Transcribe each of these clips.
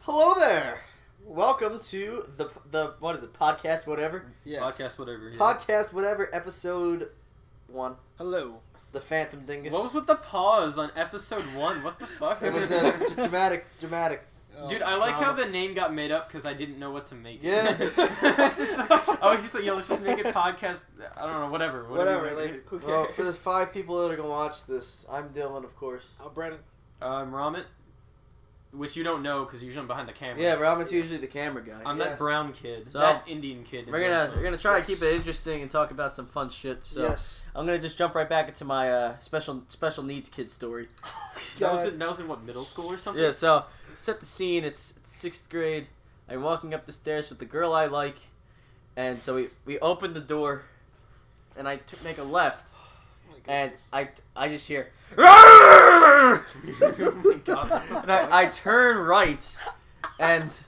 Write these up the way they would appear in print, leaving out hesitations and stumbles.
Hello there. Welcome to the what is it? Podcast whatever. Yes. Podcast whatever. Yeah. Podcast whatever. Episode 1. Hello. The Phantom Dingus. What was with the pause on episode 1? What the fuck? It was a dramatic. Dude, I like how the name got made up because I didn't know what to make it. Yeah. I was just like, let's just make it podcast. I don't know, whatever. Whatever. Like, who cares? Well, for the 5 people that are gonna watch this, I'm Dylan, of course. I'm Brennan. I'm Ramit, which you don't know because usually I'm behind the camera. Yeah, Ramit's usually the camera guy. I'm that brown kid, So, that Indian kid. We're gonna try to keep it interesting and talk about some fun shit. So Yes. I'm gonna just jump right back into my special needs kid story. That was in what, middle school or something? Yeah. So set the scene. It's 6th grade. I'm walking up the stairs with the girl I like, and so we open the door, and I make a left, and I just hear. Oh my god. And I turn right, and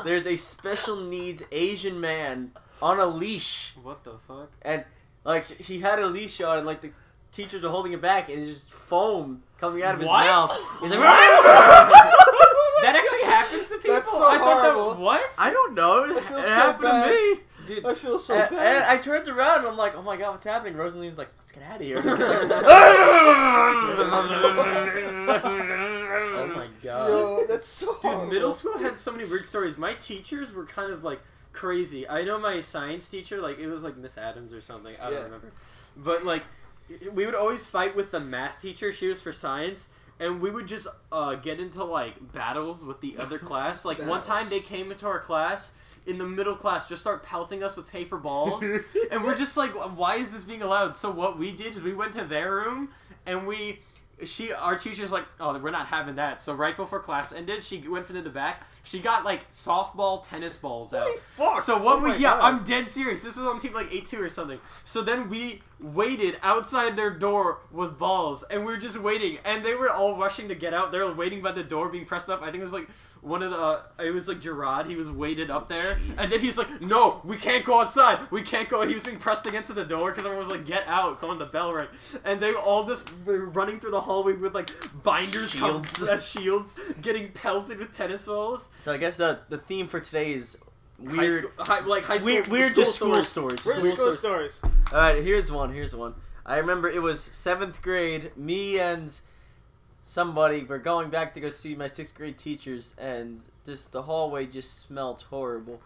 there's a special needs Asian man on a leash, What the fuck? and like he had a leash on, and like the teachers are holding it back, and there's just foam coming out of his What? mouth. He's like, That actually happens to people? That's so I thought horrible. that. What? I don't know. I feel it so happened bad. to me. Dude, I feel so And bad. I turned around and I'm like, oh my god, what's happening? Rosalie was like, let's get out of here. oh my god. Yo, that's so Dude, horrible. middle school had so many weird stories. My teachers were kind of like crazy. I know my science teacher, like it was like Miss Adams or something. I don't remember. But like, we would always fight with the math teacher. She was for science. And we would just get into like battles with the other class. Like one time they came into our class in the middle class, just start pelting us with paper balls. And we're just like, why is this being allowed? So what we did is we went to their room and our teacher's like, oh, we're not having that. So right before class ended, she went from the back. She got like softball tennis balls out. Holy fuck! So what Oh my God. I'm dead serious. This was on team like 8-2 or something. So then we waited outside their door with balls, and we were just waiting, and they were all rushing to get out. They were waiting by the door, being pressed up. I think it was like one of the, it was like Gerard. He was waited up there, and then he's like, no, we can't go outside. We can't go. He was being pressed against the door because everyone was like, get out, calling the bell right. And they all just were running through the hallway with like binders, shields, getting pelted with tennis balls. So I guess the theme for today is weird, high school, weird just school stories. Where's school stories? All right, here's one. I remember it was 7th grade. Me and somebody were going back to go see my 6th grade teachers, and just the hallway just smelled horrible.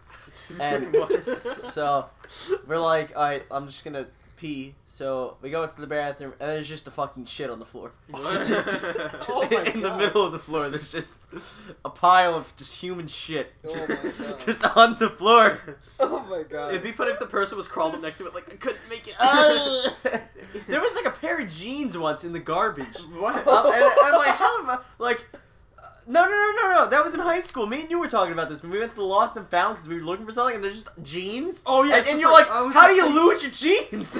And so we're like, all right, I'm just gonna pee. So we go into the bathroom, and there's just a fucking shit on the floor. It's just Oh my in the God. middle of the floor. There's just a pile of just human shit Oh my God. just on the floor. Oh my god. It'd be funny if the person was crawled up next to it, like, I couldn't make it. There was like a pair of jeans once in the garbage. What? And I'm like, how the like? No. That was in high school. Me and you were talking about this when we went to the Lost and Found because we were looking for something, and there's just jeans. Oh, yeah, and, it's and just you're like- like, I was how do like- you lose your jeans?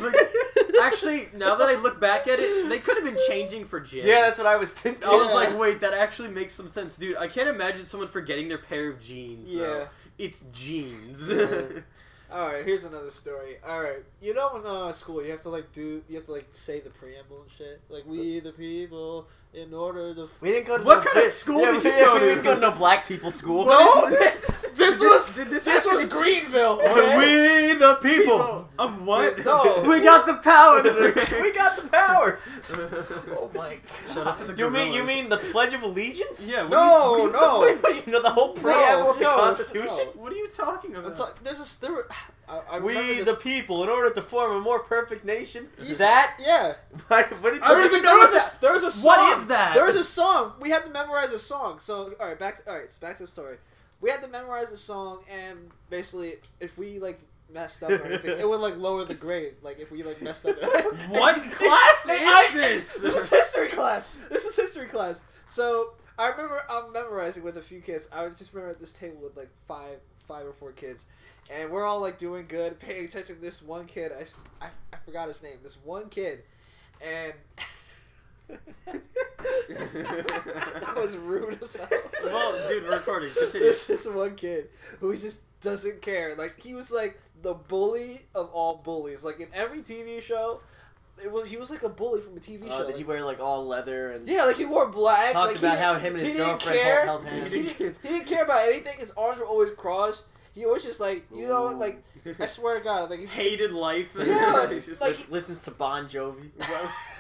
Actually, now that I look back at it, they could have been changing for gym. Yeah, that's what I was thinking. I was like, wait, that actually makes some sense. Dude, I can't imagine someone forgetting their pair of jeans. Yeah. Though. It's jeans. Yeah. Alright, here's another story. Alright, you know in school you have to like say the preamble and shit? Like, we the people, in order to... we didn't go to What kind of school did you go we to? didn't go to no black people school. No! This was happen? Greenville, okay? We the people. Of what? No. We got the power. We got the power. Oh my god. Shout out to the You gorillas. mean the Pledge of Allegiance? Yeah. No, no. Wait, you know the whole preamble of the no, Constitution? no. What are you talking about? I We remember the this- people, in order to form a more perfect nation. You s- That Yeah. what did I you don't even There know was what there was a song. What is that? There was a song. We had to memorize a song. So so back to the story. We had to memorize a song, and basically, if we like messed up or anything, it would like lower the grade. Like if we like messed up. What class is this? This is history class. This is history class. So I remember I'm memorizing with a few kids. I just remember at this table with like five or four kids. And we're all like doing good, paying attention to this one kid. I forgot his name. This one kid, and that was rude as hell. Well, dude, we're recording. Continue. There's this one kid who just doesn't care. Like he was like the bully of all bullies. Like in every TV show, he was like a bully from a TV show. Did he wear like all leather and Yeah, like he wore black. talked like, about how him and his he didn't girlfriend care. held hands? He didn't care. care about anything. His arms were always crossed. He always just like, you know, like, I swear to God, like, hated life. Yeah, He's just like, listens to Bon Jovi.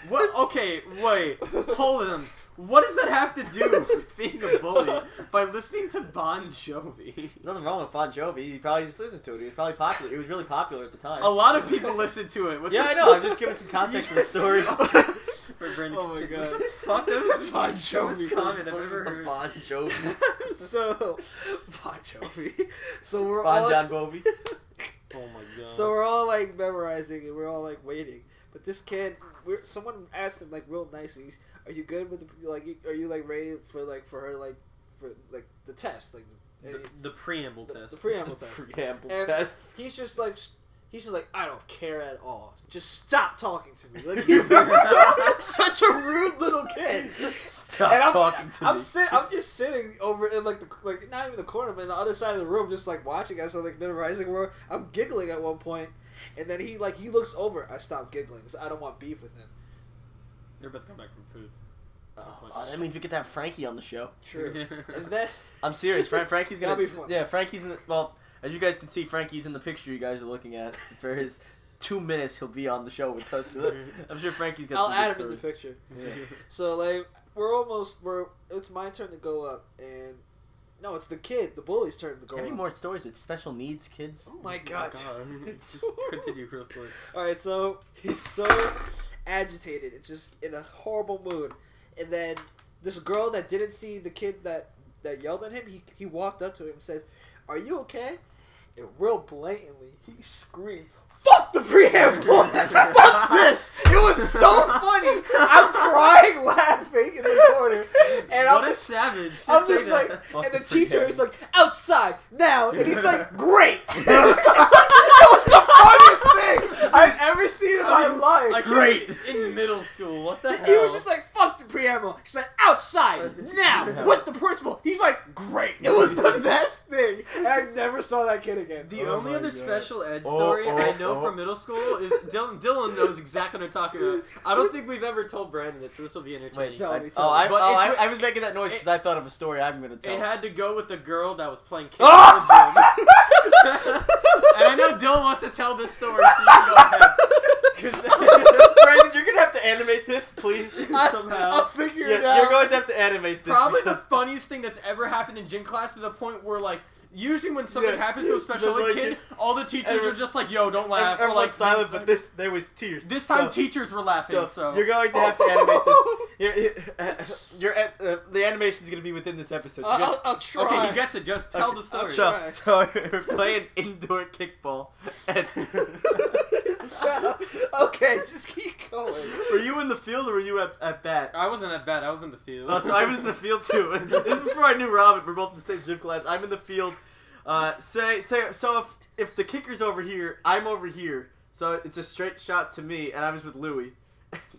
what? Okay, wait, hold on. What does that have to do with being a bully by listening to Bon Jovi? There's nothing wrong with Bon Jovi. He probably just listens to it. He was probably popular. He was really popular at the time. A lot of people listen to it. Yeah, I know. I'm just giving some context to the story. Oh my God. Fuck, that was Bon the Jovi. dumbest comment I've Listen ever to heard. Bon Jovi. So, Bon Jovi. So we're Bon all... John Jovi. Oh my God. So we're all like memorizing and we're all like waiting. But this kid, someone asked him like real nicely, "Are you good with the, like? Are you like ready for her for the test like the preamble test? The preamble test. Preamble And test. He's just like, I don't care at all. Just stop talking to me. Like, he was such a rude little kid. Stop And talking to me. I'm just sitting over in like not even the corner, but in the other side of the room, just like watching us, like memorizing. I'm giggling at one point, and then he looks over. I stopped giggling because I don't want beef with him. You're about to come back from food. Oh, that means we get to have Frankie on the show. True. And then I'm serious. Frankie's gonna. That'll be fun. Yeah, Frankie's in the, well. As you guys can see, Frankie's in the picture you guys are looking at. For his 2 minutes, he'll be on the show with us. I'm sure Frankie's got I'll some add good him in the stories. picture. Yeah. So like it's my turn to go up, and no, it's the bully's turn to go Have up. any more stories with special needs kids? Oh my God. Just continue real quick. Alright, so he's so agitated. It's just in a horrible mood. And then this girl that didn't see the kid that yelled at him, he walked up to him and said, "Are you okay?" And real blatantly, he screamed, "Fuck the preamble! Fuck this!" It was so funny. I'm crying, laughing in the corner. And What I'm a just, savage. I'm say just that. like, Fuck and the the teacher preamble. is like, "Outside, now!" And he's like, "Great!" That was the funniest thing I've ever seen in my life. Like, Great. In middle school, what the hell? He was just like, "Fuck the preamble." He's like, "Outside, now, with the principal." He's like, "Great." It was the best thing. And I never saw that kid again. The Oh only my other God. special ed story I know from middle school is Dylan knows exactly what I'm talking about. I don't think we've ever told Brandon it, so this will be entertaining. Wait, Tell me. But I was making that noise because I thought of a story I'm going to tell. It had to go with the girl that was playing kickball in the gym. And I know Dylan wants to tell this story, so you can go ahead. Brandon, you're going to have to animate this, please. Somehow. I'll figure it out. You're going to have to animate this. Probably the because- funniest thing that's ever happened in gym class, to the point where, like, usually when something happens to a special Like, ed kid, all the teachers are just like, "Yo, don't laugh." Or, Everyone's like, silent, but there was tears. this time So- teachers were laughing, so you're going to have to animate this. The animation is going to be within this episode. You're gonna- I'll try. okay, he gets it. Just tell the story. So we're playing indoor kickball. And Okay, just keep going. were you in the field or were you at bat? I wasn't at bat. I was in the field. Oh, so I was in the field too. This is before I knew Robin. We're both in the same gym class. I'm in the field. So if the kicker's over here, I'm over here. So it's a straight shot to me, and I was with Louie.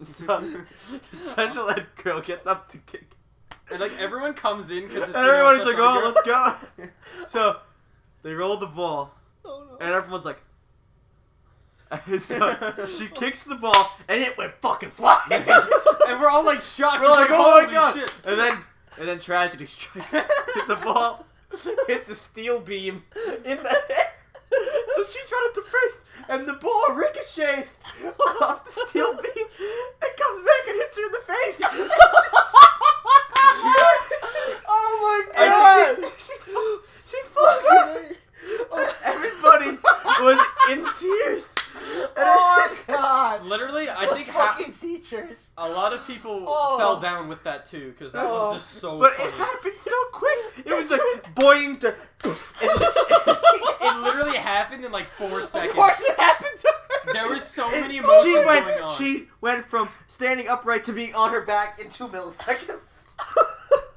So the special ed girl gets up to kick. And like everyone comes in because And everyone's like, "Oh, let's go!" So they roll the ball, Oh no. and everyone's like, so she kicks the ball, and it went fucking flying. and we're all like shocked. We're like, "Oh "Holy my god!" shit. And then tragedy strikes. The ball hits a steel beam in the air. So she's running to first, and the ball ricochets off the steel beam and comes back and hits her in the face. Oh my god! And she falls out. Everybody was in tears. Oh my god! Literally, I think fucking teachers. a lot of people Oh. fell down with that too, because that Oh. was just so But funny. it happened so quick. It was like boing to. It literally happened in like 4 Of seconds. course it happened to her. There was so many emotions going on. She went from standing upright to being on her back in 2 milliseconds.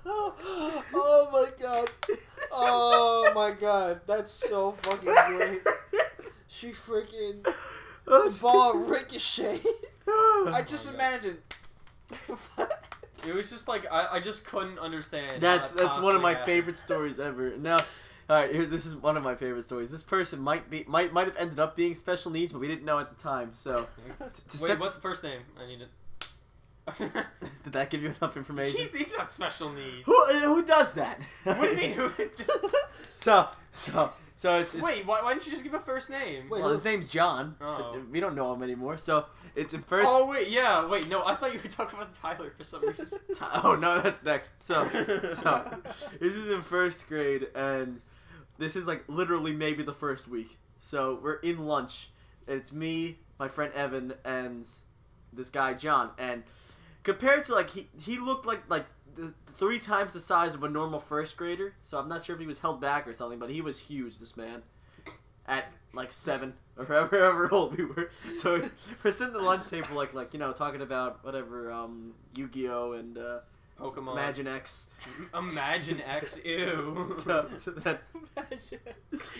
Oh my god. Oh my god. That's so fucking great. She freaking the ball ricocheted. I just imagine. It was just like I just couldn't understand. That's how that one of my possibly happened. favorite stories ever. Now, all right, here. This is one of my favorite stories. This person might have ended up being special needs, but we didn't know at the time. So, to Wait, set what's the first name? I need it. Did that give you enough information? He's not special needs. Who does that? What do you mean? Who? So it's Wait, why didn't you just give a first name? Wait, well, his name's John. Oh. We don't know him anymore. So it's in first. Oh wait, yeah, wait, no, I thought you were talking about Tyler for some reason. Oh no, that's next. So this is in first grade, and this is like literally maybe the first week. So we're in lunch, and it's me, my friend Evan, and this guy John. And compared to like he looked like 3 times the size of a normal first grader. So I'm not sure if he was held back or something, but he was huge. This man, at like 7 or however old we were. So we're sitting at the lunch table, like you know, talking about whatever Yu-Gi-Oh and Pokemon. Imagine X. Imagine X, ew. So then Imagine.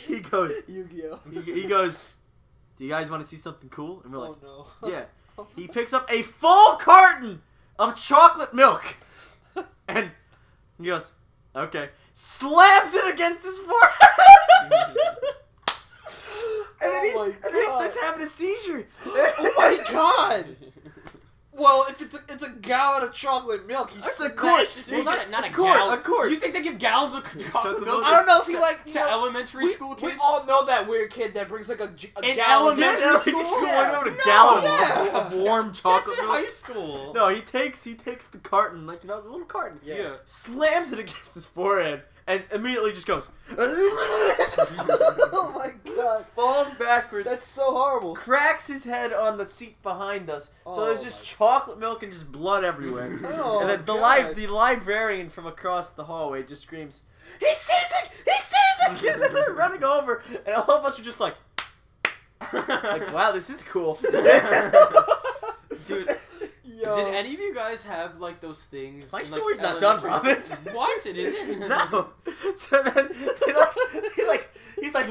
he goes, Yu-Gi-Oh. he goes, do you guys want to see something cool? And we're like, Oh no. yeah. He picks up a full carton of chocolate milk, and he goes, okay, slams it against his forehead. And then he starts having a seizure. Oh my god! Well, if it's a gallon of chocolate milk, he That's a quart. smashes Well, it. not a quart, gallon. a quart. You think they give gallons of chocolate milk milk? I don't know if he to elementary school we kids? all know that weird kid that brings like a In gallon. elementary Yeah, school? I know No. a gallon Yeah. of warm That's chocolate in milk. high school. No, he takes the carton, like, you know, the little carton. Yeah. Slams it against his forehead, and immediately just goes. Oh my god. Falls backwards. That's so horrible. Cracks his head on the seat behind us. So Oh there's just my chocolate milk and just blood everywhere. Oh, and then God. the librarian from across the hallway just screams, "He's seizing! He's seizing!" And then they're running over, and all of us are just like, wow, this is cool. Dude, Yo. did any of you guys have like those things? My in, like, story's not done, elementary Robin. school? What? It isn't? No. So then he's like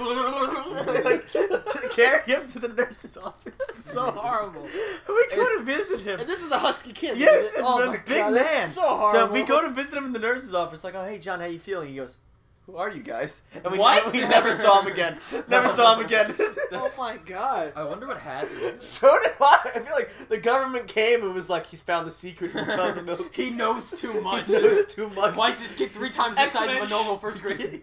carry him to the nurse's office. It's so horrible. We go to visit him. And this is a husky kid. Yes, oh a my big God, man. That's so horrible. So we go to visit him in the nurse's office. Like, oh hey John, how you feeling? He goes, who are you guys? And we What? never saw him again. Never saw him again. Oh my god. I wonder what happened. So did I. I feel like the government came and was like, he's found the secret in chocolate milk. He knows too much. He knows too much. Why is this kid 3 times the size of a X-Men. normal first grade?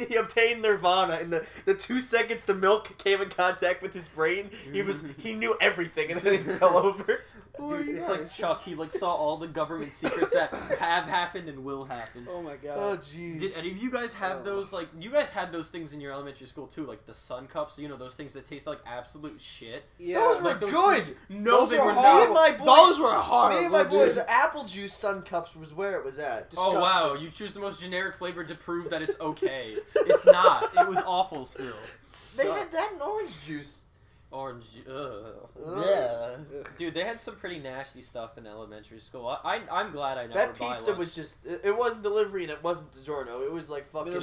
he obtained nirvana in the 2 seconds the milk came in contact with his brain. He knew everything, and then he fell over. Who are Dude, you it's guys? like Chuck. He like saw all the government secrets that have happened and will happen. Oh my god. Oh jeez. Did any of you guys have those, like, you guys had those things in your elementary school too, like the Sun Cups, you know, those things that taste like absolute shit? Yeah. Those were Like those good. things- No, Those they were were horrible. not. Me and my boy- Those were horrible. Me and my boy, dude. the apple juice Sun Cups was where it was at. Oh Disgusting. wow, you choose the most generic flavor to prove that it's okay. It's not. It was awful still. They had that in orange juice. Orange. Yeah. Dude, they had some pretty nasty stuff in elementary school. I'm glad I never That buy pizza lunch. was just, it wasn't delivery and it wasn't DiGiorno. It was like fucking.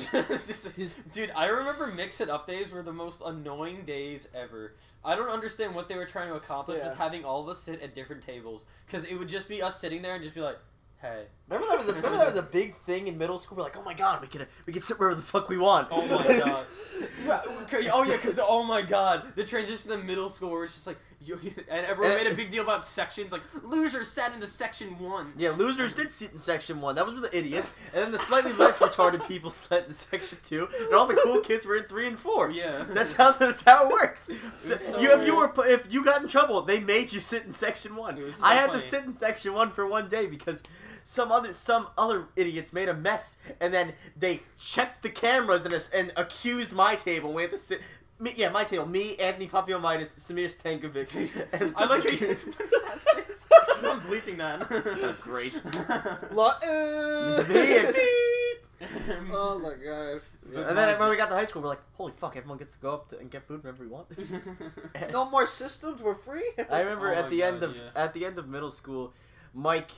Dude, I remember mix-it-up days were the most annoying days ever. I don't understand what they were trying to accomplish Yeah. with having all of us sit at different tables. Because it would just be us sitting there and just be like, hey. Remember that was a big thing in middle school? We're like, oh my god, we can sit wherever the fuck we want. Oh my god. Oh yeah, because, oh my god. The transition to middle school where it's just like, and everyone made a big deal about sections. Like, losers sat in the section 1. Yeah, losers did sit in section 1. That was with the idiots. And then the slightly less retarded people sat in section 2. And all the cool kids were in 3 and 4. Yeah. That's how it works. So, so if you got in trouble, they made you sit in section 1. It was so I had to funny. sit in section 1 for one day because some other idiots made a mess, and then they checked the cameras and accused my table. We had to sit. My table. Me, Anthony Papiomitis, Samir Stankovic. And I like how you last name. I'm bleeping that. Great. Me and Oh my god. And then when we got to high school, we're like, holy fuck, everyone gets to go up and get food whenever we want. No more systems were free? I remember Oh at my the God, end of yeah. at the end of middle school, Mike.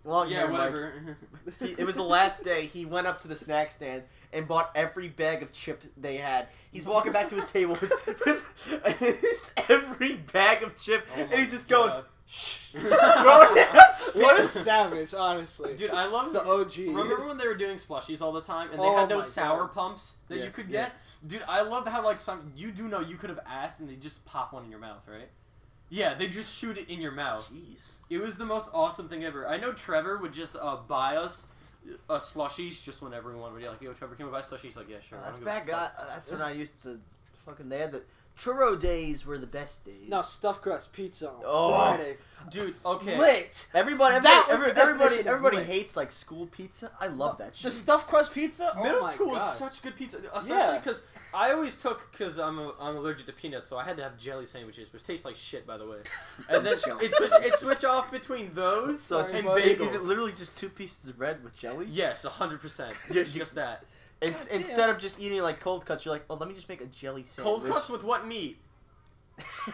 Long Yeah, hair Mike. whatever. It was the last day. He went up to the snack stand and bought every bag of chips they had. He's walking back to his table with every bag of chip, Oh and my he's just going, God. shh. Throwing it out. What a savage, honestly. Dude, I love The OG. Remember when they were doing slushies all the time, and they Oh had those my sour God. pumps that Yeah, you could yeah. get? Dude, I love how like you do know you could have asked, and they just pop one in your mouth, right? Yeah, they just shoot it in your mouth. Jeez. It was the most awesome thing ever. I know Trevor would just buy us slushies just whenever we wanted. We'd be like, yo, Trevor, can we buy slushies? He's like, yeah, sure. That's back. That's when I used to fucking. They had the churro days were the best days. No, stuffed crust pizza on Oh. Friday. Dude, okay. Lit. Everybody hates like school pizza. I love that The shit. stuffed crust pizza. Middle oh my school God. is such good pizza, Yeah. especially because I always took because I'm allergic to peanuts, so I had to have jelly sandwiches, which taste like shit, by the way. And then it switch off between those So it's and just, bagels. is it literally just 2 pieces of bread with jelly? Yes, 100%. Yeah, It's just that. Instead of just eating like cold cuts, you're like, oh, let me just make a jelly sandwich. Cold cuts with what meat?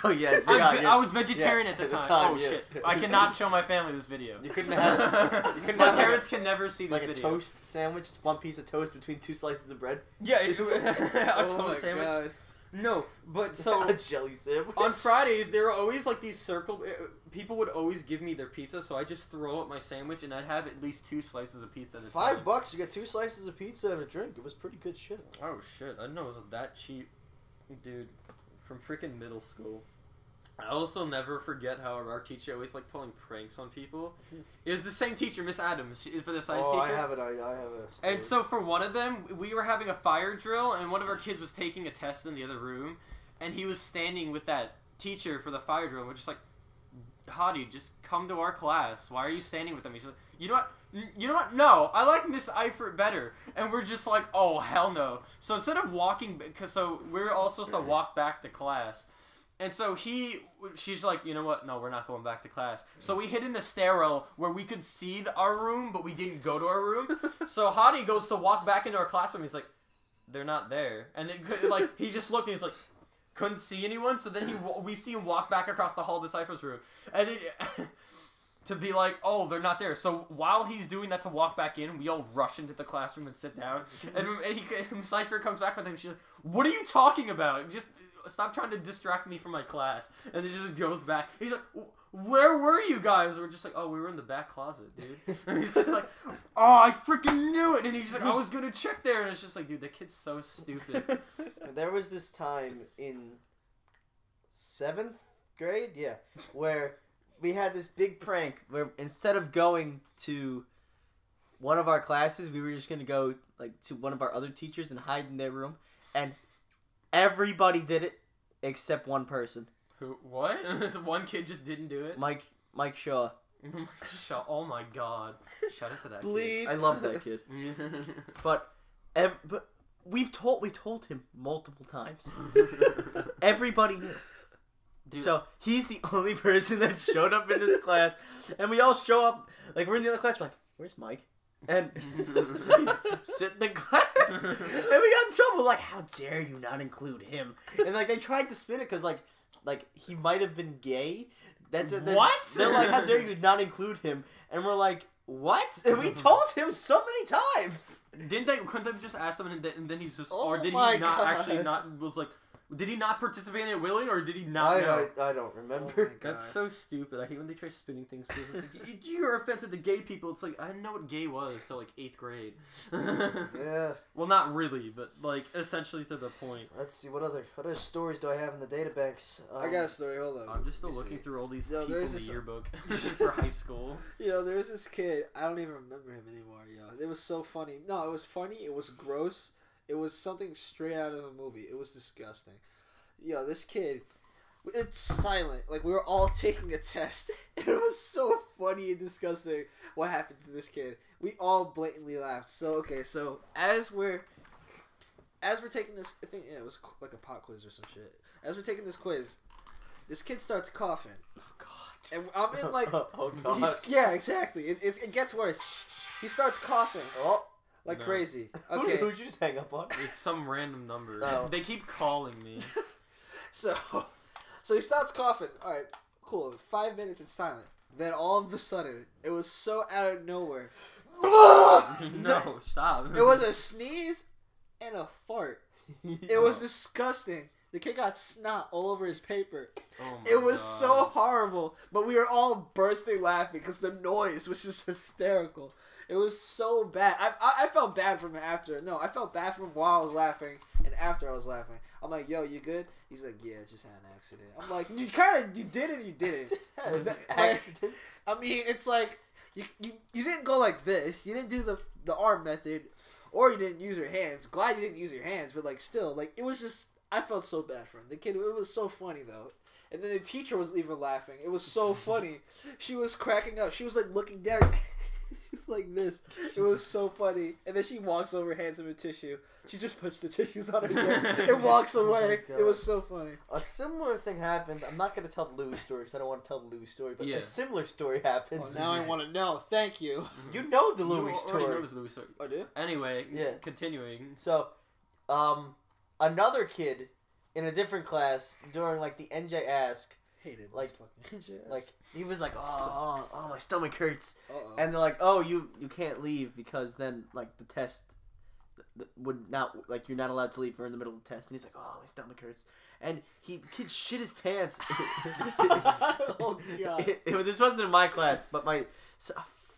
Oh yeah, I forgot. I was vegetarian at the time. Oh yeah. shit! I cannot show my family this video. You couldn't have. You couldn't My have parents can never see this like a video. toast sandwich, just one piece of toast between 2 slices of bread. Yeah, a Oh my toast sandwich. God. No, but so a jelly sandwich. on Fridays there were always like these circle. People would always give me their pizza, so I just throw up my sandwich and I'd have at least 2 slices of pizza at a time. $5, you get 2 slices of pizza and a drink. It was pretty good shit. Oh shit! I didn't know it was that cheap, dude. From freaking middle school. I also never forget how our teacher always like pulling pranks on people. It was the same teacher, Miss Adams, for the science teacher. I have a story. And so for one of them, we were having a fire drill, and one of our kids was taking a test in the other room, and he was standing with that teacher for the fire drill. And we're just like, Hottie, just come to our class. Why are you standing with them? He's like, you know what? You know what? No, I like Miss Eifert better. And we're just like, oh, hell no. So instead of walking, so we were all supposed to walk back to class. And so she's like, you know what? No, we're not going back to class. So we hid in the stairwell where we could see our room, but we didn't go to our room. So Hottie goes to walk back into our classroom. He's like, they're not there. And then like he just looked and he's like, couldn't see anyone. So then we see him walk back across the hall to Cypher's room. And then to be like, oh, they're not there. So while he's doing that to walk back in, we all rush into the classroom and sit down. And Cypher comes back with him. She's like, what are you talking about? Just stop trying to distract me from my class. And he just goes back. He's like, where were you guys? We're just like, oh, we were in the back closet, dude. And he's just like, oh, I freaking knew it. And he's just like, I was going to check there. And it's just like, dude, that kid's so stupid. There was this time in 7th grade, where we had this big prank where instead of going to one of our classes, we were just going to go like to one of our other teachers and hide in their room. And everybody did it except one person. Who? What? One kid just didn't do it? Mike Shaw. Oh my god. Shout out to that Bleed. I love that kid. kid. But we've told him multiple times. Everybody knew. Dude. So he's the only person that showed up in this class, and we all show up. Like we're in the other class. We're like, "Where's Mike?" And he's sitting in class, and we got in trouble. Like, how dare you not include him? And like they tried to spin it because like he might have been gay. What? They're like, how dare you not include him? And we're like, what? And we told him so many times. Couldn't they just ask him and then he's just, Oh or did he my not God. actually was like, did he not participate in it willing or did he not know? I don't remember. Oh my God. That's so stupid. I hate when they try spinning things. 'Cause it's like, you're offensive to gay people. It's like, I didn't know what gay was till like 8th grade. Yeah. Well, not really, but like essentially to the point. Let's see, what other stories do I have in the databanks? I got a story. Hold on. I'm just still Let me looking see. through all these Yo, people there's in the this- yearbook for high school. Yo, there was this kid. I don't even remember him anymore. Yo, it was so funny. No, it was funny. It was gross. It was something straight out of a movie. It was disgusting. Yo, this kid, it's silent. Like we were all taking a test. It was so funny and disgusting what happened to this kid. We all blatantly laughed. So as we're taking this, I think it was like a pop quiz or some shit. As we're taking this quiz, this kid starts coughing. Oh God. And I'm in like, oh God. yeah, exactly. It gets worse. He starts coughing. Oh. Like No. crazy. Okay. Who'd you just hang up on? It's some random number. Oh. They keep calling me. So he starts coughing. All right, cool. 5 minutes, it's silent. Then all of a sudden, it was so out of nowhere. No, stop. It was a sneeze and a fart. It was disgusting. The kid got snot all over his paper. Oh my It was God. so horrible. But we were all bursting laughing because the noise was just hysterical. It was so bad. I felt bad from him after. No, I felt bad from him while I was laughing. And after I was laughing. I'm like, yo, you good? He's like, yeah, just had an accident. I'm like, you did and you didn't. Accidents. I mean, it's like you didn't go like this. You didn't do the arm method, or you didn't use your hands. Glad you didn't use your hands, but like still, like it was just. I felt so bad for him. The kid, it was so funny though. And then the teacher was even laughing. It was so funny. She was cracking up. She was like looking down. She was like this. It was so funny. And then she walks over, hands him a tissue. She just puts the tissues on her head and walks away. It was so funny. A similar thing happened. I'm not going to tell the Louis story because I don't want to tell the Louis story, but a similar story happened. Well, now I want to know. Thank you. You know the Louis story. Know the Louis story. I do? Anyway, continuing. So, another kid in a different class during like the NJ Ask, hated like fucking NJ Ask. Like he was like, oh, my stomach hurts, Uh-oh. and they're like, oh, you can't leave because then like the test would not, like, you're not allowed to leave. We're in the middle of the test, and he's like, oh, my stomach hurts, and kid shit his pants. Oh god! This wasn't in my class, but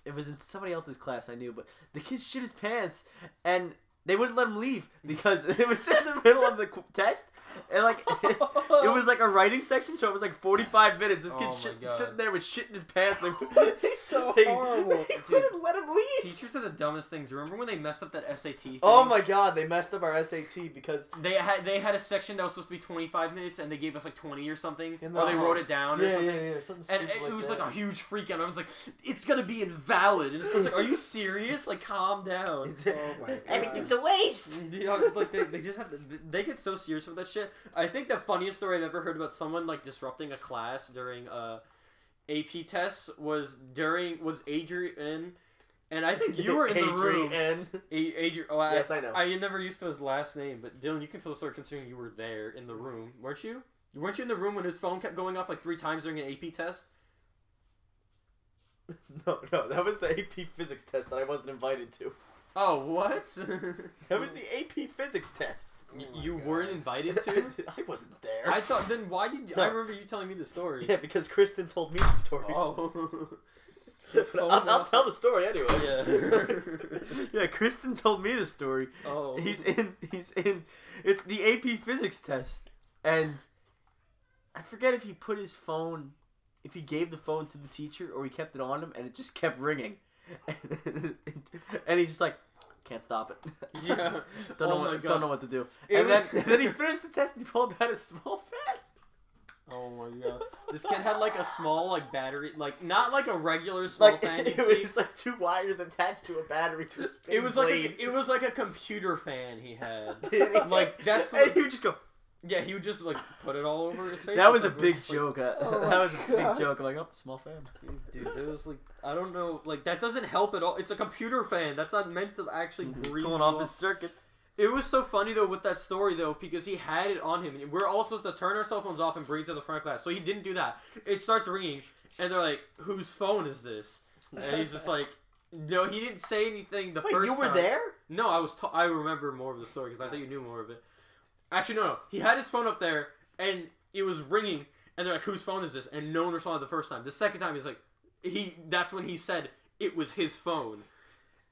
it was in somebody else's class I knew, but the kid shit his pants, and they wouldn't let him leave because it was in the middle of the test, and like it was like a writing section, so it was like 45 minutes. This kid sitting there with shit in his pants. Like, so horrible. They couldn't let him leave. Teachers are the dumbest things. Remember when they messed up that SAT thing? Oh my god, they messed up our SAT because they had a section that was supposed to be 25 minutes, and they gave us like 20 or something, or they wrote it down or something. Yeah, something and it was like a huge freak out. I was like, it's gonna be invalid, and it's just like, are you serious? Like, calm down. Oh my god. Everything's a waste. You know, like they just have to, they get so serious with that shit. I think the funniest story I've ever heard about someone like disrupting a class during AP tests was Adrian, and I think you were in the room. Adrian. Oh, yes, I know. I never used to his last name, but Dylan, you can tell the story considering you were there in the room, weren't you? Weren't you in the room when his phone kept going off like 3 times during an AP test? No, that was the AP physics test that I wasn't invited to. Oh, what? That was the AP physics test. You weren't invited to? I wasn't there. I thought, then why did you... I remember you telling me the story. Yeah, because Kristen told me the story. Oh. I'll tell the story anyway. Yeah. Yeah, Kristen told me the story. Oh. He's in, it's the AP physics test. And I forget if he put his phone, if he gave the phone to the teacher or he kept it on him and it just kept ringing. And he's just like, can't stop it. Yeah. Don't know what to do. And then he finished the test and he pulled out a small fan. Oh my god. This kid had like a small like battery, like not like a regular small fan. It was like 2 wires attached to a battery to a spin blade. It was like a computer fan he had. Like that's and he would just go. Yeah, he would just like put it all over his face. That was a big joke. Oh that was a big joke. I'm like, oh, small fan. Dude, there was like, I don't know, like that doesn't help at all. It's a computer fan. That's not meant to actually breathe. Pulling off his circuits. It was so funny though with that story though because he had it on him. And we're all supposed to turn our cell phones off and bring it to the front of class. So he didn't do that. It starts ringing, and they're like, "Whose phone is this?" And he's just like, "No, he didn't say anything the first time." You were there? No, I was. I remember more of the story because I thought you knew more of it. Actually, no. He had his phone up there, and it was ringing, and they're like, "Whose phone is this?" And no one responded the first time. The second time, he's like, that's when he said it was his phone.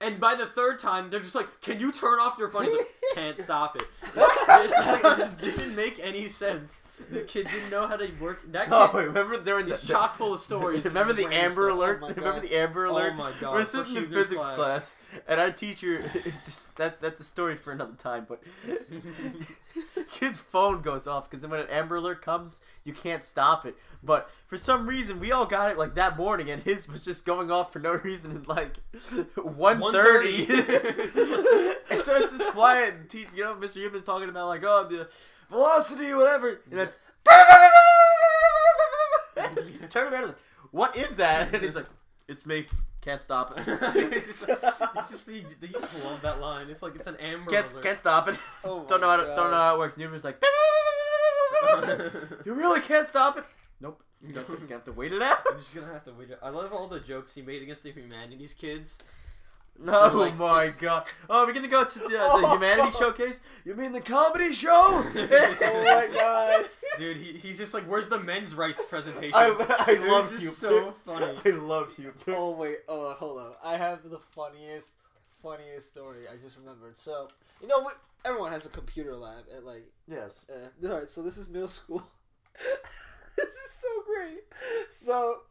And by the third time, they're just like, "Can you turn off your phone?" He's like, "Can't stop it." It's just like, it just didn't make any sense. The kid didn't know how to work. That kid, remember during he's chock full of stories. Remember the Amber Alert? Oh Remember the Amber Alert? Oh my god. We're sitting in physics class, and our teacher is just that's a story for another time. But kid's phone goes off because then when an Amber Alert comes, you can't stop it. But for some reason, we all got it like that morning, and his was just going off for no reason at like 1:30. And so it's just quiet, and Mr. Human's talking about like, oh, the velocity, whatever, and that's. And he's turning around and like, what is that? And he's like, it's me. Can't stop it. It's just you just love that line. It's like it's an Amber Alert. Can't stop it. Oh don't know how it works. Newman's like, you really can't stop it. Nope. You have to wait it out. You're just gonna have to wait it. I love all the jokes he made against the humanities kids. Oh like, my god. Oh, we're gonna go to the Humanities Showcase? You mean the comedy show? Oh my god. Dude, he's just like, where's the men's rights presentation? I love you. So funny. I love you. Oh wait, hold on. I have the funniest funniest story I just remembered. So, you know what? Everyone has a computer lab at like. Yes. Alright, so this is middle school. This is so great. So,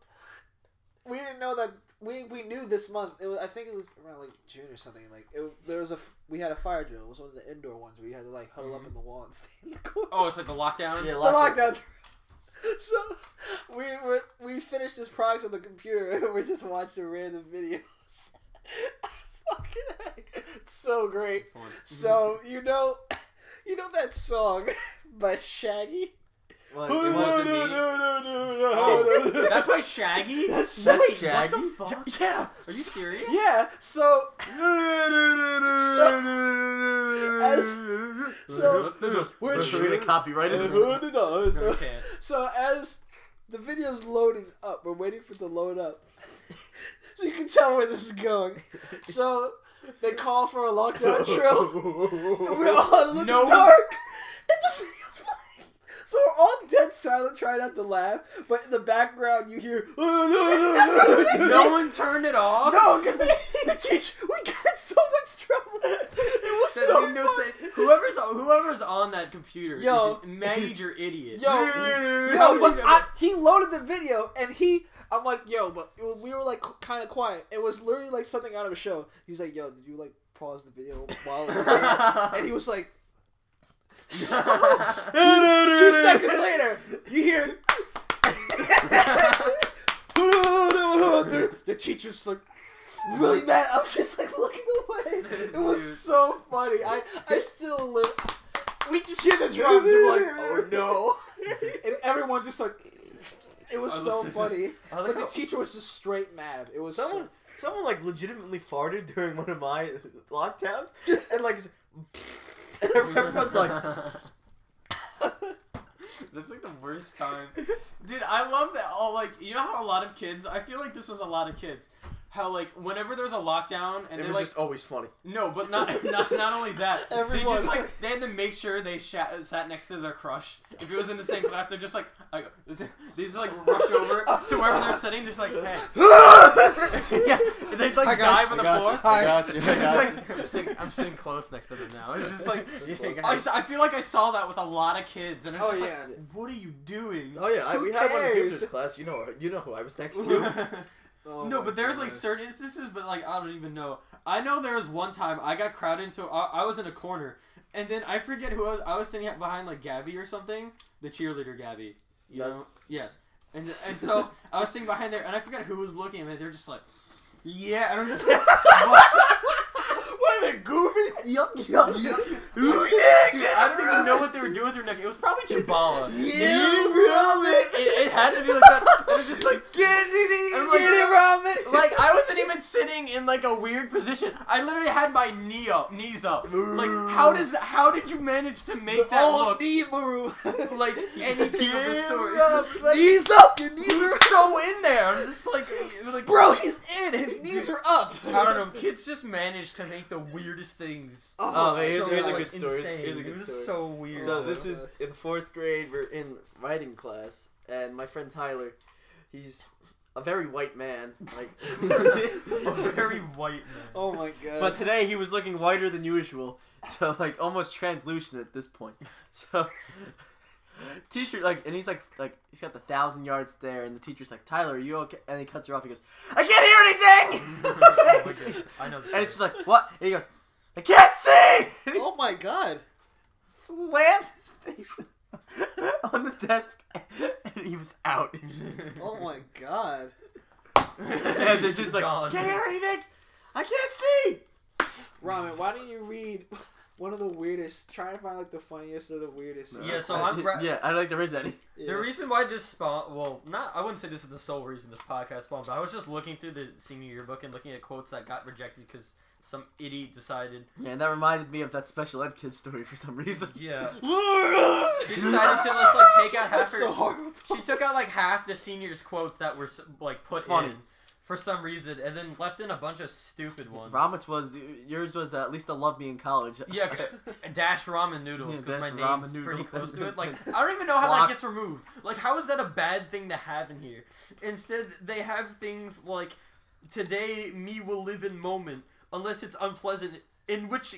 we didn't know that we knew this month. I think it was around like June or something. Like we had a fire drill. It was one of the indoor ones where you had to like huddle up in the wall and stay in the corner. Oh, it's like the lockdown. Yeah, The lockdown. So we finished this project on the computer and we're just watching random videos. Fucking heck. It's so great. So you know that song by Shaggy? Well, it wasn't me. Oh, that's by Shaggy? That's Shaggy? What the fuck? Yeah. Are you serious? Yeah. So we're trying to copyright it. Okay. So as the video's loading up, we're waiting for it to load up. So you can tell where this is going. So they call for a lockdown drill. And we're all in the dark. And the video's playing. So we're all dead silent trying not to laugh. But in the background you hear No one turned it off? No, because the teacher, we got in so much trouble. It was so funny. Whoever's on that computer is a major idiot. He loaded the video and I'm like, but we were like kind of quiet. It was literally like something out of a show. He's like, did you like pause the video while it was playing? And he was like, 2 seconds later, you hear the teacher's like really mad. I was just like looking away. It was so funny. I still live. We just hear the drums and we're like, oh no. And everyone just like, it was so funny. But the teacher was just straight mad. It was someone like legitimately farted during one of my lockdowns, and like everyone's like. That's like the worst time. Dude, I love that all like, you know how a lot of kids, I feel like this was a lot of kids. How like whenever there's a lockdown and it they're was like just always funny. No, but not only that. They just like they had to make sure they sat next to their crush. If it was in the same class, they're just like they just like rush over to wherever they're sitting, just like hey. Yeah, they like dive on the floor. I got you. I'm sitting close next to them now. It's just like I feel like I saw that with a lot of kids, and it's just like, what are you doing? Oh yeah, we had one in Kim's class. You know who I was next to. No, but there's like certain instances, but like I don't even know. I know there was one time I got crowded into. I was in a corner, and then I forget who I was sitting behind like Gabby or something, the cheerleader Gabby. You know? Yes. And so I was sitting behind there, and I forgot who was looking at me. They're just like, yeah, and I'm just like, what are they goofy? Yup. Dude, I don't even know what they were doing with their neck. It was probably Chibala. It had to be like that. It was just like, get it, Robin. Like, I wasn't even sitting in like a weird position. I literally had my knees up. Like, how did you manage to make that look like anything of the sort? Knees up, your knees are so in there. I'm just like, bro, he's in. His knees are up. I don't know. Kids just manage to make the weirdest things. Here's a good story. It was so weird. So this is in 4th grade. We're in writing class, and my friend Tyler, he's a very white man. Like a very white man. Oh my god. But today he was looking whiter than usual, so like almost translucent at this point. So teacher and he's like he's got the 1,000-yard stare, and the teacher's like, Tyler, are you okay? And he cuts her off. He goes, I can't hear anything. I know this. And it's just like, what? And he goes, I can't see. And he oh my god. slams his face on the desk, and he was out. Oh my god. And they're just like, can't hear anything. I can't see. Ramen, why don't you read one of the weirdest? Try to find like the funniest or the weirdest. Yeah, so I don't think there is any. The reason why this spawned, I wouldn't say this is the sole reason this podcast spawned, but I was just looking through the senior yearbook and looking at quotes that got rejected because some idiot decided. Yeah, and that reminded me of that special ed kid story for some reason. Yeah. She decided to like take out half her. So horrible. She took out like half the seniors' quotes that were like put in for some reason, and then left in a bunch of stupid ones. Yours was at least a love me in college. Yeah, dash ramen noodles because my name's pretty close to it. Like, I don't even know how Blocked. that gets removed. Like, how is that a bad thing to have in here? Instead, they have things like, today me will live in moment. unless it's unpleasant, in which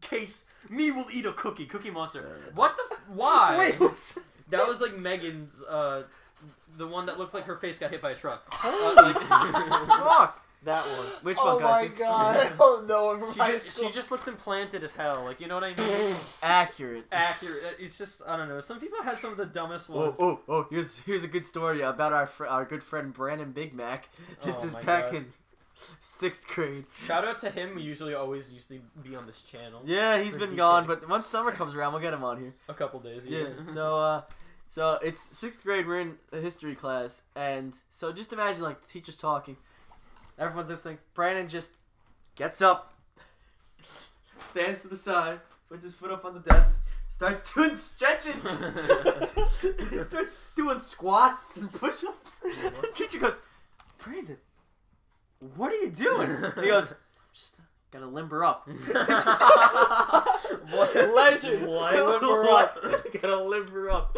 case me will eat a cookie. Cookie Monster. What the? Why? Wait, that was like Megan's, the one that looked like her face got hit by a truck. Fuck that one. Which one, oh guys? my god, I don't know it from high school. She just looks implanted as hell. Like, you know what I mean? Accurate. It's just, I don't know. Some people have some of the dumbest Oh, ones. oh! Here's a good story about our good friend Brandon Big Mac. This Oh is my back God. in 6th grade. Shout out to him. We usually always be on this channel. Yeah, he's been gone, but once summer comes around, we'll get him on here. A couple days. Yeah. So it's 6th grade. We're in a history class, and so just imagine like the teacher's talking, everyone's listening. Brandon just gets up, stands to the side, puts his foot up on the desk, starts doing stretches. He starts doing squats and push-ups. The teacher goes, "Brandon, what are you doing?" He goes, "Just gotta limber up." Legend. Limber up. Gotta limber up.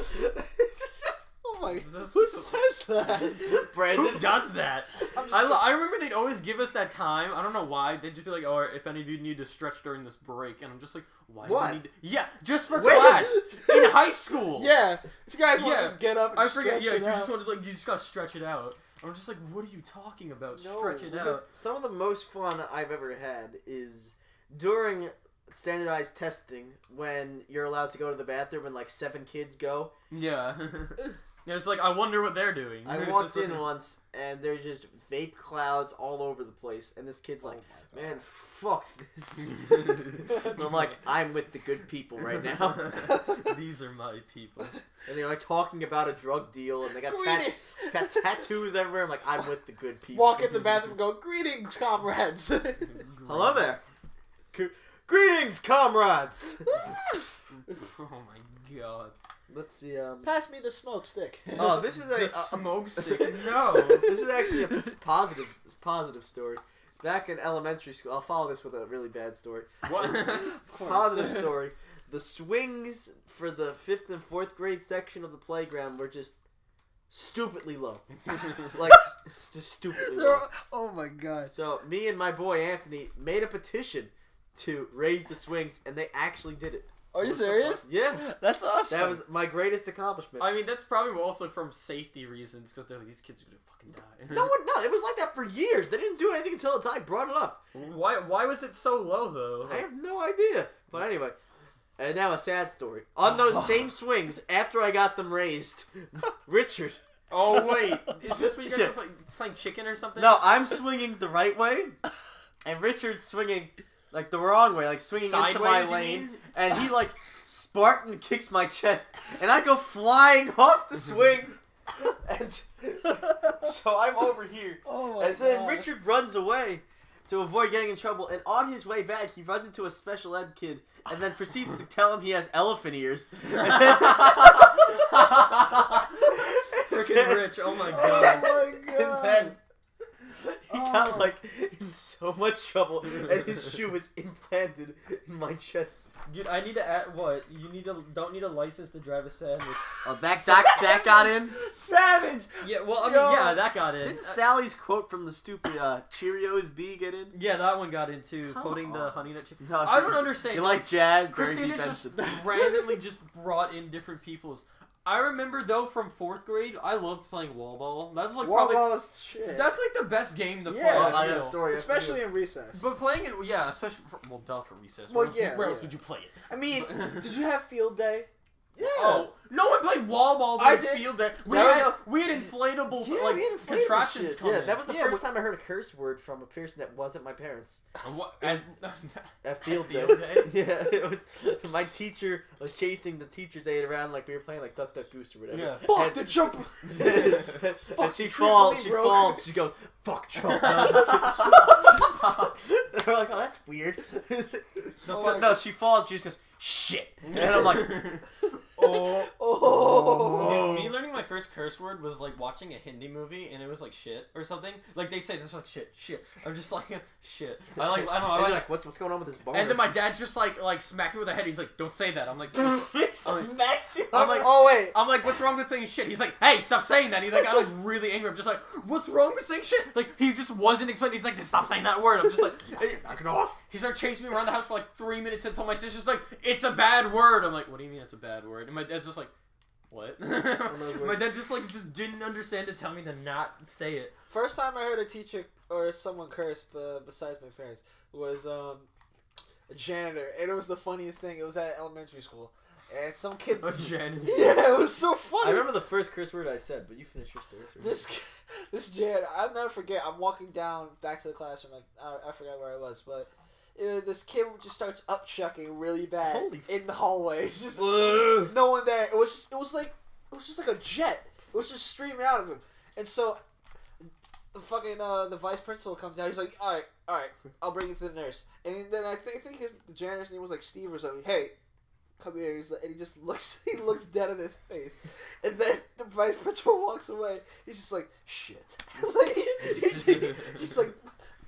Oh my! Who says that? Brandon. Who does that? I remember they'd always give us that time. I don't know why. They'd just be like, "Oh, if any of you need to stretch during this break," and I'm just like, "Why? What? Do we need to? Yeah, just for Wait. class in high school." Yeah, if you guys want Yeah. to just get up and I forget. stretch Yeah, it you out. just want to you just gotta stretch it out. I'm just like, what are you talking about? No, Stretch it we out. Some of the most fun I've ever had is during standardized testing when you're allowed to go to the bathroom and like 7 kids go. Yeah. Yeah, it's like, I wonder what they're doing. I It's walked just in like- once and there's just vape clouds all over the place, and this kid's like, Oh my God. "Man, fuck this." And I'm like, "I'm with the good people right now." These are my people. And they're like talking about a drug deal, and they got Greeting- got tattoos everywhere. I'm like, "I'm with the good people." Walk in the bathroom and go, "Greetings, comrades." Hello there. Greetings, comrades. Oh my god. Let's see. Pass me the smoke stick. Oh, this is The a smoke stick. No. this is actually a positive story. Back in elementary school, I'll follow this with a really bad story. What? Positive story. The swings for the 5th and 4th grade section of the playground were just stupidly low. Like, it's just stupidly low. Oh my god. So, me and my boy Anthony made a petition to raise the swings, and they actually did it. Are you What the serious? Yeah. That's awesome. That was my greatest accomplishment. I mean, that's probably also from safety reasons, because they're like, these kids are gonna fucking die. No, it was like that for years. They didn't do anything until I brought it up. Why was it so low, though? I have no idea. But anyway, and now a sad story. On those same swings, after I got them raised, Richard. Oh, wait. Is this when you guys Yeah. were playing chicken or something? No, I'm swinging the right way, and Richard's swinging like the wrong way, like swinging into my Sideways, you lane, mean? and he like Spartan kicks my chest, and I go flying off the swing, and so I'm over here. Oh my And then god. Richard runs away to avoid getting in trouble, and on his way back, he runs into a special ed kid, and then proceeds to tell him he has elephant ears. Freaking Rich, oh my Oh god. my And god. then he got Oh. like in so much trouble, and his shoe was implanted in my chest. Dude, I need to add, what? Don't need a license to drive a sandwich. That got in. Savage. Yeah, well, I mean, Yo. yeah, that got in. Didn't Sally's quote from the stupid Cheerios bee get in? Yeah, that one got in too, Come quoting the on. Honey Nut Chip. No, I don't understand. You like jazz, Barry B. Christina just Benson. randomly just brought in different people's. I remember though from 4th grade, I loved playing wall ball. That was like Wall probably ball is shit. that's like the best game to play. Yeah. Well, I got a feel. story. Especially in recess. But playing it, yeah, especially for, well, duh, for recess. Well, Where else- yeah, Where else yeah. would you play it? I mean, did you have field day? Yeah. Oh, no one played wall ball I during did. field day. That We had inflatable Yeah, like we had inflatable contraptions shit. coming. Yeah, that was the Yeah, first time I heard a curse word from a person that wasn't my parents. What? As, At field day. Field day? Yeah, it was. My teacher was chasing the teacher's aide around like we were playing like Duck Duck Goose or whatever. Yeah. Fuck And- the jump. and she Fuck, falls. trampoline She broke. falls. She goes, "Fuck Trump." No, I'm just kidding. They're like, "Oh, that's weird." Oh So, my no, she falls. She just goes, "Shit," and I'm like, "Oh Oh. Dude, me learning my first curse word was like watching a Hindi movie and it was like shit or something. Like they say it's like shit. I'm just like shit. I don't know. I like what's going on with this bar? and then my dad's just like smacked me with a head. He's like, don't say that. I'm like, smacks you. I'm like, oh wait. I'm like, what's wrong with saying shit? He's like, hey, stop saying that. He's like, I'm like really angry. I'm just like, what's wrong with saying shit? Like he just wasn't expecting. He's like, just stop saying that word. I'm just like, hey, knock it off. He started chasing me around the house for like 3 minutes until my sister's like, it's a bad word. I'm like, what do you mean it's a bad word? And my dad's just like, what? My dad just didn't understand to tell me to not say it. First time I heard a teacher or someone curse, besides my parents, was a janitor, and it was the funniest thing. It was at elementary school, and some kid. A janitor. Yeah, it was so funny. I remember the first curse word I said, but you finish your story first. This janitor, I'll never forget. I'm walking down back to the classroom. I forgot where I was, but. This kid just starts upchucking really bad in the hallway. It's just no one there. It was just like a jet. It was just streaming out of him. And so the fucking the vice principal comes out. He's like, all right, I'll bring you to the nurse. And then I think the janitor's name was like Steve or something. Hey, come here. And he just looks. He looks dead in his face. And then the vice principal walks away. He's just like shit. Like he's just like.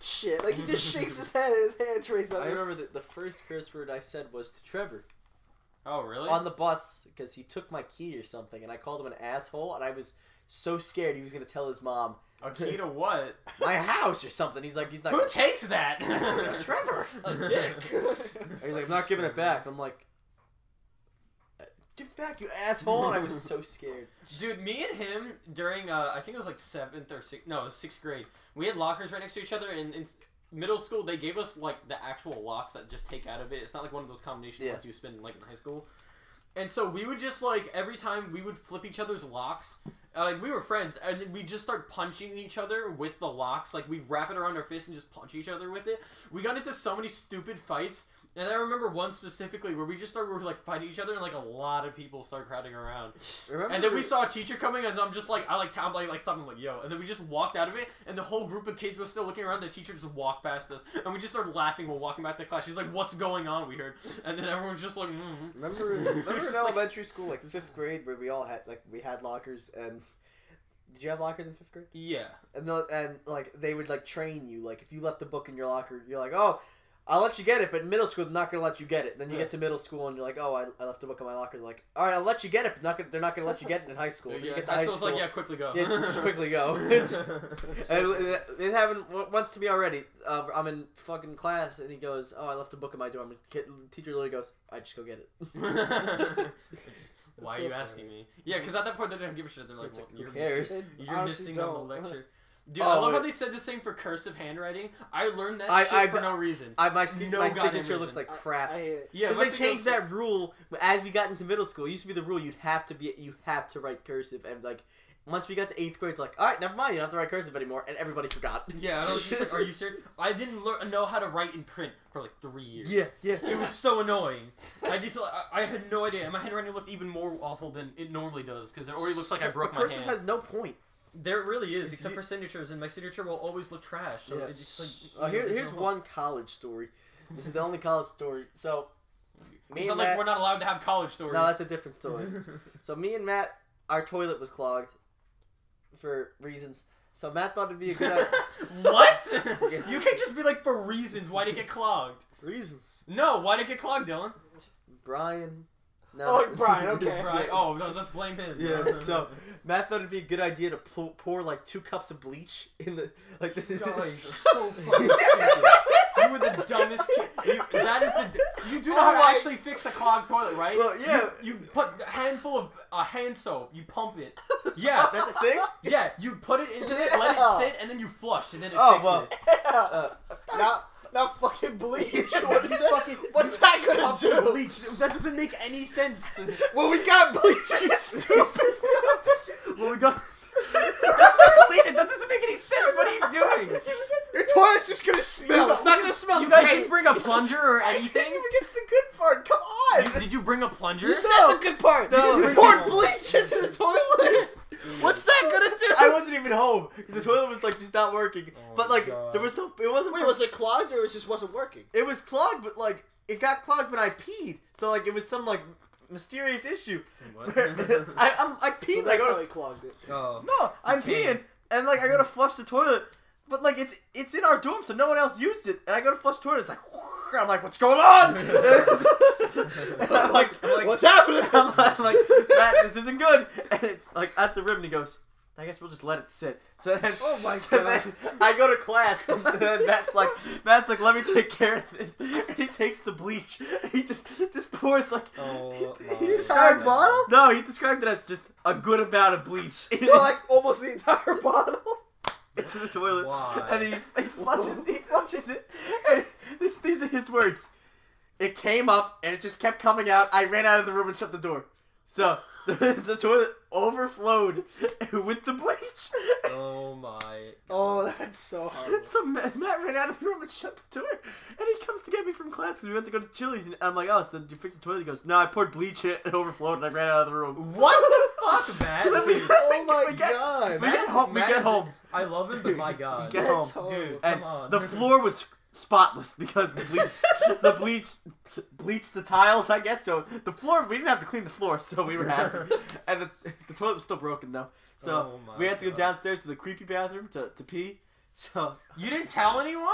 Shit, like he just shakes his head and his hands raised up. I remember the first curse word I said was to Trevor. Oh, really? On the bus, because he took my key or something, and I called him an asshole, and I was so scared he was going to tell his mom. A key to what? My house or something. He's like, who takes that? Trevor, a dick. He's like, I'm not giving it back. I'm like, give it back, you asshole. And I was so scared. Dude, me and him during, I think it was like 7th or 6th, no, it was 6th grade. We had lockers right next to each other, and in middle school, they gave us, like, the actual locks that just take out of it. It's not like one of those combination ones you spin, like, in high school. And so we would just, like, every time we would flip each other's locks, like, we were friends, and then we'd just start punching each other with the locks. Like, we'd wrap it around our fist and just punch each other with it. We got into so many stupid fights. And I remember one specifically where we just started like fighting each other, and like a lot of people started crowding around. And then we saw a teacher coming, and I'm just like, like thought I'm like, yo. And then we just walked out of it, and the whole group of kids was still looking around. The teacher just walked past us, and we just started laughing while walking back to class. She's like, "What's going on?" We heard, and then everyone was just like, Remember in elementary school, like 5th grade, where we all had we had lockers, and did you have lockers in 5th grade? Yeah. And like they would like train you, like if you left a book in your locker, you're like, oh. I'll let you get it, but in middle school, they're not going to let you get it. Then you get to middle school, and you're like, oh, I left a book in my locker. They're like, all right, I'll let you get it, but they're not going to let you get it in high school. Then you get to high school. Like, yeah, quickly go. Yeah, just quickly go. It happened once to me already. I'm in fucking class, and he goes, oh, I left a book in my dorm. The teacher literally goes, all right, just go get it. Why are you asking me? Yeah, because at that point, they didn't give a shit. They're like, well, who cares? You're missing on the lecture. Dude, I love how they said the same for cursive handwriting. I learned that shit for no reason. My signature looks like crap. I hate it. Yeah, because they changed that rule as we got into middle school. It used to be the rule you have to write cursive, and like once we got to 8th grade, it's like, all right, never mind, you don't have to write cursive anymore, and everybody forgot. Yeah, I was just like, are you serious? I didn't know how to write in print for like 3 years. Yeah. It was so annoying. I had no idea, and my handwriting looked even more awful than it normally does because it already looks like I broke my hand. Cursive has no point. There really is, except for signatures, and my signature will always look trash. So it's just like, here's one college story. This is the only college story. So, it's not like we're not allowed to have college stories. No, that's a different story. So me and Matt, our toilet was clogged for reasons. So Matt thought it'd be a good idea. What? You can't just be like, for reasons. Why'd it get clogged? Reasons. No, why'd it get clogged, Dylan? Brian. No. Oh, Brian, okay. Brian. Oh, no, let's blame him. Yeah, so Matt thought it'd be a good idea to pour like 2 cups of bleach in the like. God, you're so fucking stupid. You were the dumbest kid. You do know how to actually fix a clogged toilet, right? Well, yeah. You put a handful of hand soap. You pump it. Yeah, that's a thing. Yeah, you put it into it, let it sit, and then you flush, and then it fixes. Not fucking bleach. What's that gonna do? Bleach. That doesn't make any sense. Well, we got bleach. You stupid. Well, we got. That's not clean. That doesn't make any sense. What are you doing? Your toilet's just gonna smell. It's not gonna smell. You guys didn't bring a plunger or anything. It's the good part. Come on. Did you bring a plunger? You said the good part. No, you poured bleach into the toilet. What's that gonna do? I wasn't even home. The toilet was like just not working. But like there was no. It wasn't. Wait, was it clogged or it just wasn't working? It was clogged, but like it got clogged when I peed. So like it was some like mysterious issue. What? I peed. So I that's go. how he clogged it. Oh. No, I'm peeing, and like I go to flush the toilet, but like it's in our dorm, so no one else used it, and I go to flush the toilet, it's like, I'm like, what's going on? I'm like, what's happening? I'm like, Matt, this isn't good, and it's like at the rim, and he goes, I guess we'll just let it sit. So then, Oh my so God. then I go to class, and then Matt's like, let me take care of this, and he takes the bleach, and he just pours like. Oh, The entire bottle? No, he described it as just a good amount of bleach. So like almost the entire bottle. Into the toilet. Why? And he flushes it. And these are his words. It came up and it just kept coming out. I ran out of the room and shut the door. So the toilet overflowed with the bleach. Oh my. Oh, that's so horrible. So Matt ran out of the room and shut the door. And he comes to get me from class because we went to go to Chili's. And I'm like, oh, so did you fix the toilet? He goes, no, I poured bleach in it and it overflowed and I ran out of the room. What the fuck, Matt? Let me- Dude, Oh my we get- God. we get home. We Matt get is- home. I love him, but my God. We get That's home. horrible. Dude, And come on. the floor was spotless because the bleach bleached the tiles, I guess. So the floor, we didn't have to clean the floor, so we were happy. And the toilet was still broken though, so Oh my we had to go God. downstairs to the creepy bathroom to pee. So You didn't tell anyone?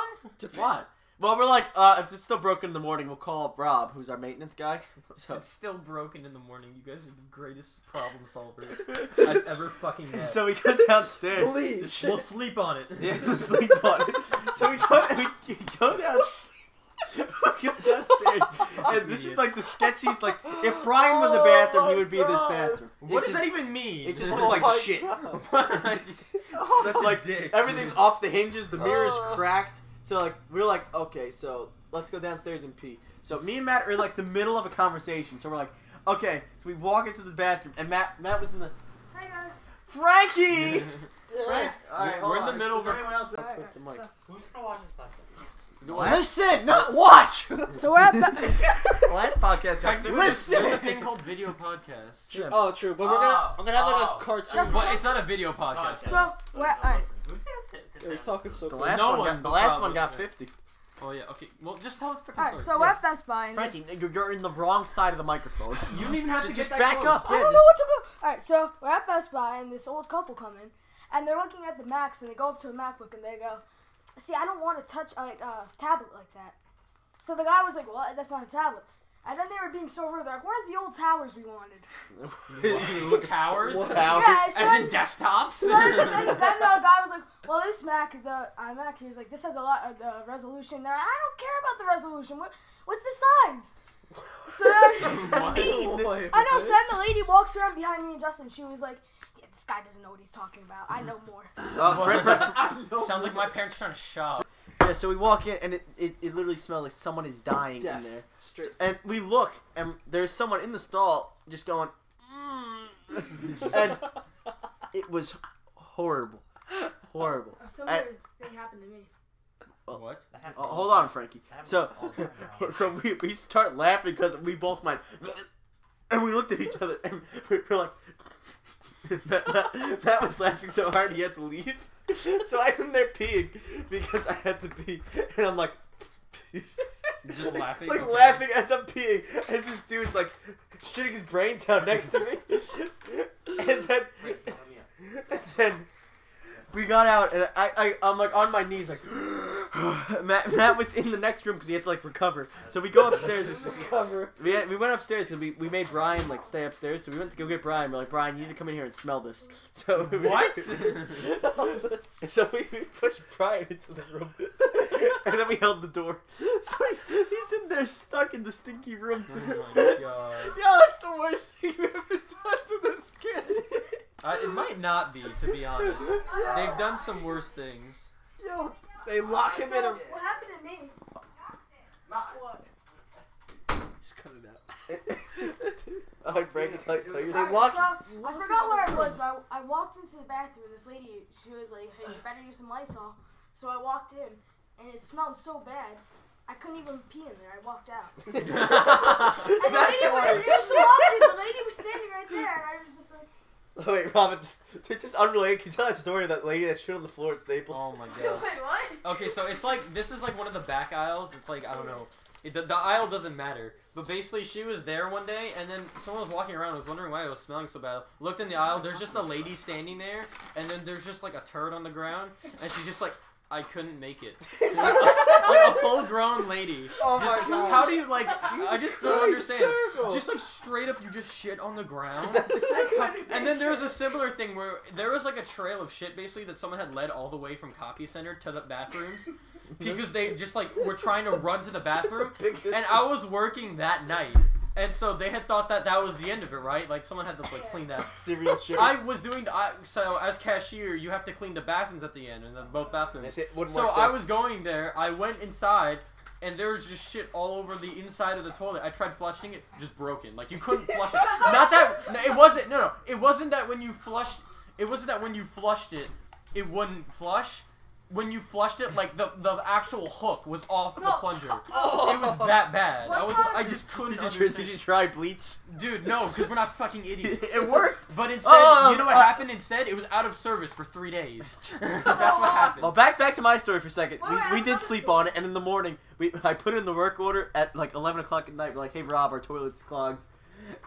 what? Well, we're like, if it's still broken in the morning, we'll call up Rob, who's our maintenance guy. So It's still broken in the morning. You guys are the greatest problem solvers I've ever fucking met. so we go downstairs. Bleach. We'll sleep on it. Yeah, we'll sleep on it. So we go downstairs. We go downstairs, and this is like the sketchiest. Like, if Brian was a bathroom, he would be this bathroom. What It does just- that even mean? It just Oh looked like my shit. God. Such like a dick. everything's off the hinges. The mirror's Oh. cracked. So like we're like, okay, so let's go downstairs and pee. So me and Matt are in like the middle of a conversation. So we're like, okay. So we walk into the bathroom, and Matt was in the. Hi guys. Frankie. Yeah. Frank. All right, We're hold in the on. middle Is of there a- anyone else? Alright, Push the mic. so- Who's gonna watch this podcast? Listen, not watch. So we're at Last podcast got Listen! There's a thing called video podcast. Yeah. Oh, true. But I'm gonna have like a cartoon. But it's not a video podcast. So we're alright. Who's gonna sit Yeah, he's talking so The close. last No one one got, the will last probably one got get- 50. Oh yeah, okay. Well, just tell us freaking Alright, story. so we're at Best Buy and Frankie, this, you're in the wrong side of the microphone. You don't even have to Just get that back close. up. I Yeah, don't know what to go. Alright, so we're at Best Buy and this old couple come in and they're looking at the Macs and they go up to a MacBook and they go, see, I don't want to touch a tablet like that. So the guy was like, well, that's not a tablet. And then they were being so rude. They're like, where's the old towers we wanted? Towers? What? Yeah, so As in then, desktops? so then the guy was like, well, this Mac, the iMac, he was like, this has a lot of the resolution there. I don't care about the resolution. What's the size? So then, I know. So then the lady walks around behind me and Justin. She was like, yeah, this guy doesn't know what he's talking about. I know more. Sounds like my parents trying to shop. Yeah, so we walk in and it literally smells like someone is dying Death. in there. Straight. And we look and there's someone in the stall just going, and it was horrible. Horrible. A similar thing happened to me. What? Hold on, Frankie. So we start laughing because we both went, and we looked at each other and we were like, Matt was laughing so hard he had to leave. So I'm in there peeing because I had to pee, and I'm like, Just laughing? like Okay. laughing as I'm peeing, as this dude's like shitting his brains out next to me, and then we got out, and I'm like on my knees, like Matt was in the next room because he had to like recover. So we go upstairs. Cover. We went upstairs because we made Brian like stay upstairs. So we went to go get Brian. We're like, Brian, you need to come in here and smell this. So What? So we pushed Brian into the room, and then we held the door. So he's in there stuck in the stinky room. Oh my god. Yo, that's the worst thing you've ever done to this kid. It might not be, to be honest. They've done some worse things. Yo, they lock him in a. What happened to me? What? Just cut it out. Alright, Frankie, tell your They Alright, walk- so I forgot where I was, but I walked into the bathroom. This lady, she was like, "Hey, you better use some Lysol." So I walked in, and it smelled so bad, I couldn't even pee in there. I walked out. And the lady the lady was standing right there, and I was just like, Oh, wait, Robin, just unrelated. Can you tell that story of that lady that shit on the floor at Staples? Oh my "Wait, god. what?" Okay, so it's like, this is like one of the back aisles. It's like, I don't know. The aisle doesn't matter. But basically, she was there one day, and then someone was walking around. Was wondering why it was smelling so bad. Looked in the aisle. There's just a lady standing there, and then there's just like a turd on the ground, and she's just like, I couldn't make it. Like a full-grown lady. Oh Just, my god. how do you like? I just don't understand. Hysterical. Just like straight up, you just shit on the ground. And then there was a similar thing where there was like a trail of shit basically that someone had led all the way from copy center to the bathrooms because they just like were trying to run to the bathroom. And I was working that night. And so they had thought that that was the end of it, right? Like someone had to like clean that. Serial shit. I was doing so as cashier, you have to clean the bathrooms at the end, and both bathrooms. That's it. Wouldn't So work I there. was going there. I went inside, and there was just shit all over the inside of the toilet. I tried flushing it, just broken. Like you couldn't flush it. Not that. No, it wasn't. No. It wasn't that when you flushed. It wasn't that when you flushed it, it wouldn't flush. When you flushed it, like the actual hook was off the plunger. It was that bad. I just couldn't understand. Did you try bleach? Dude, no, because we're not fucking idiots. It worked. But instead, you know what happened instead? It was out of service for 3 days. That's what happened. Well, back to my story for a second. Wait, We I did love sleep the on it, and in the morning, I put in the work order at like 11 o'clock at night. We're like, hey, Rob, our toilet's clogged.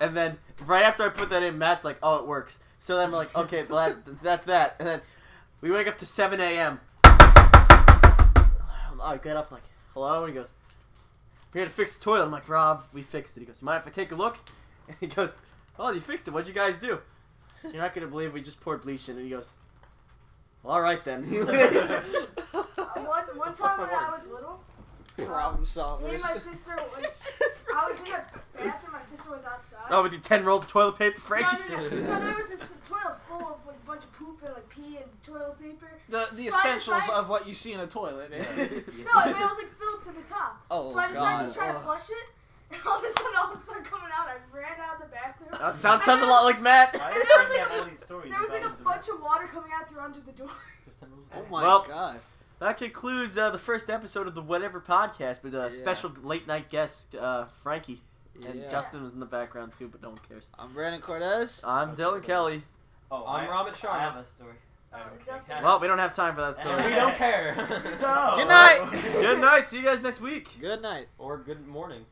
And then right after I put that in, Matt's like, oh, it works. So then we're like, okay, well, that's that. And then we wake up to 7 a.m. I get up like, hello? And he goes, we had to fix the toilet. I'm like, Rob, we fixed it. He goes, you mind if I take a look? And he goes, oh, you fixed it. What'd you guys do? You're not going to believe we just poured bleach in. And he goes, well, all right then. One time when I was little, Problem me solvers. and my sister was, I was in the bathroom, my sister was outside. Oh, with your 10 rolls of toilet paper, Frank? No. So there was this toilet full of like a bunch of poop and like pee and toilet paper. The So I essentials decided- of what you see in a toilet. Basically. No, I mean, it was like filled to the top. Oh, So I decided God. to try to flush it, and all of a sudden, all started coming out. I ran out of the bathroom. That sounds a lot like Matt. Why And are you there was bringing like up all these stories? There was like a about bunch of water coming out through under the door. Oh my Well, god. That concludes the first episode of the Whatever podcast with a special late night guest, Frankie. And Yeah. Justin was in the background too, but no one cares. I'm Brandon Cortez. I'm Dylan Kelly. Oh, I'm Robert Sharma. I have a story. I don't Justin. care. Well, we don't have time for that story. We don't care. So Good night. Good night. See you guys next week. Good night. Or good morning.